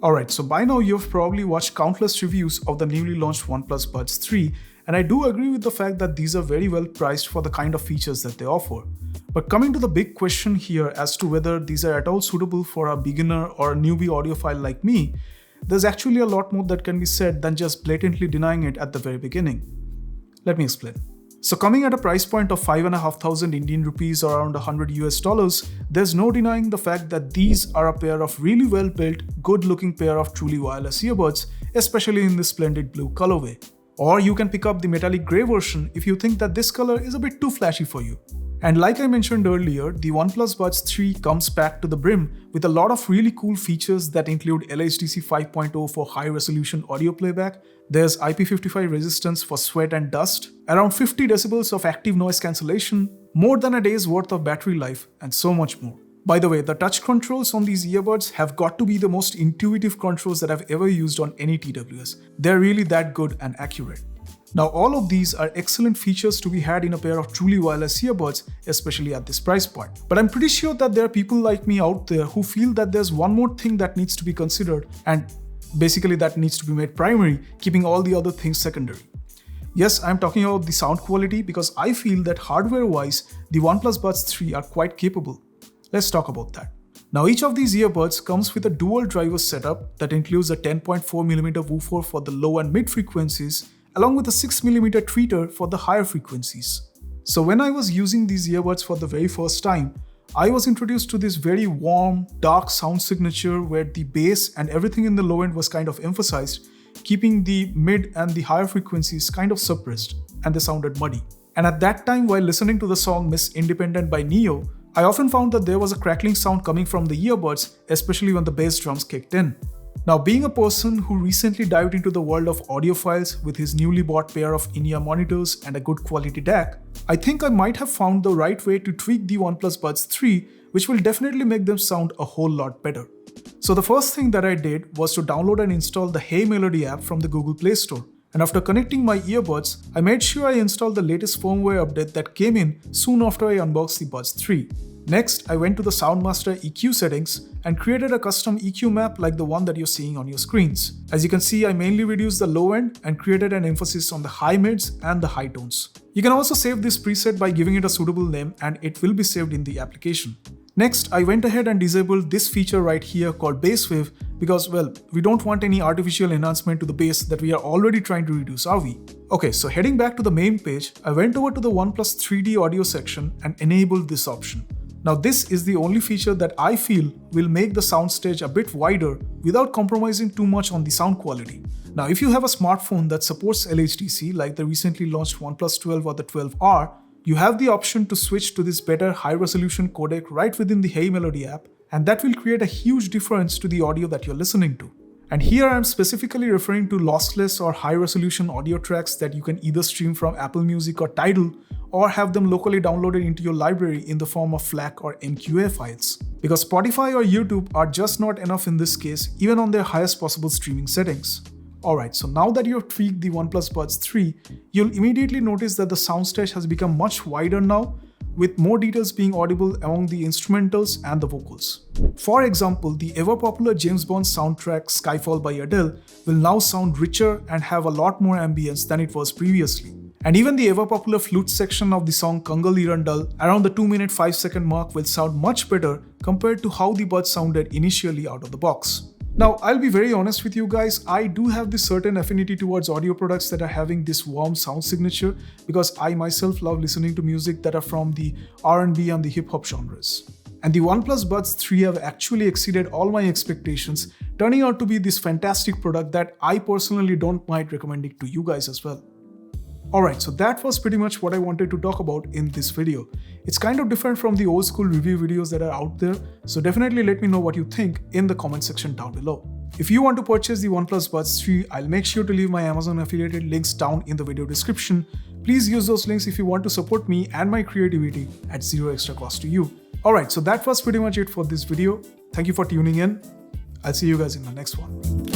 Alright, so by now you've probably watched countless reviews of the newly launched OnePlus Buds 3, and I do agree with the fact that these are very well priced for the kind of features that they offer. But coming to the big question here as to whether these are at all suitable for a beginner or a newbie audiophile like me, there's actually a lot more that can be said than just blatantly denying it at the very beginning. Let me explain. So coming at a price point of 5,500 Indian rupees or around $100 US, there's no denying the fact that these are a pair of really well built, good looking pair of truly wireless earbuds, especially in this splendid blue colorway. Or you can pick up the metallic grey version if you think that this color is a bit too flashy for you. And like I mentioned earlier, the OnePlus Buds 3 comes packed to the brim with a lot of really cool features that include LHDC 5.0 for high resolution audio playback, there's IP55 resistance for sweat and dust, around 50 decibels of active noise cancellation, more than a day's worth of battery life, and so much more. By the way, the touch controls on these earbuds have got to be the most intuitive controls that I've ever used on any TWS. They're really that good and accurate. Now all of these are excellent features to be had in a pair of truly wireless earbuds, especially at this price point. But I'm pretty sure that there are people like me out there who feel that there's one more thing that needs to be considered, and basically that needs to be made primary, keeping all the other things secondary. Yes, I'm talking about the sound quality because I feel that hardware-wise, the OnePlus Buds 3 are quite capable. Let's talk about that. Now each of these earbuds comes with a dual driver setup that includes a 10.4mm woofer for the low and mid frequencies, along with a 6mm tweeter for the higher frequencies. So when I was using these earbuds for the very first time, I was introduced to this very warm, dark sound signature where the bass and everything in the low end was kind of emphasized, keeping the mid and the higher frequencies kind of suppressed, and they sounded muddy. And at that time, while listening to the song Miss Independent by Neo, I often found that there was a crackling sound coming from the earbuds, especially when the bass drums kicked in. Now, being a person who recently dived into the world of audiophiles with his newly bought pair of in-ear monitors and a good quality DAC, I think I might have found the right way to tweak the OnePlus Buds 3, which will definitely make them sound a whole lot better. So the first thing that I did was to download and install the Hey Melody app from the Google Play Store. And after connecting my earbuds, I made sure I installed the latest firmware update that came in soon after I unboxed the Buds 3. Next, I went to the Soundmaster EQ settings and created a custom EQ map like the one that you're seeing on your screens. As you can see, I mainly reduced the low end and created an emphasis on the high mids and the high tones. You can also save this preset by giving it a suitable name and it will be saved in the application. Next, I went ahead and disabled this feature right here called bass wave because, well, we don't want any artificial enhancement to the bass that we are already trying to reduce, are we? Okay, so heading back to the main page, I went over to the OnePlus 3D audio section and enabled this option. Now this is the only feature that I feel will make the soundstage a bit wider without compromising too much on the sound quality. Now if you have a smartphone that supports LHDC like the recently launched OnePlus 12 or the 12R, you have the option to switch to this better high-resolution codec right within the Hey Melody app, and that will create a huge difference to the audio that you're listening to. And here I'm specifically referring to lossless or high-resolution audio tracks that you can either stream from Apple Music or Tidal, or have them locally downloaded into your library in the form of FLAC or MQA files. Because Spotify or YouTube are just not enough in this case, even on their highest possible streaming settings. Alright, so now that you've tweaked the OnePlus Buds 3, you'll immediately notice that the soundstage has become much wider now, with more details being audible among the instrumentals and the vocals. For example, the ever-popular James Bond soundtrack Skyfall by Adele will now sound richer and have a lot more ambience than it was previously. And even the ever-popular flute section of the song Kangal Irandal around the 2-minute 5-second mark will sound much better compared to how the Buds sounded initially out of the box. Now, I'll be very honest with you guys, I do have this certain affinity towards audio products that are having this warm sound signature because I myself love listening to music that are from the R&B and the hip-hop genres. And the OnePlus Buds 3 have actually exceeded all my expectations, turning out to be this fantastic product that I personally don't mind recommending to you guys as well. Alright, so that was pretty much what I wanted to talk about in this video. It's kind of different from the old school review videos that are out there, so definitely let me know what you think in the comment section down below. If you want to purchase the OnePlus Buds 3, I'll make sure to leave my Amazon affiliated links down in the video description. Please use those links if you want to support me and my creativity at zero extra cost to you. Alright, so that was pretty much it for this video. Thank you for tuning in. I'll see you guys in the next one.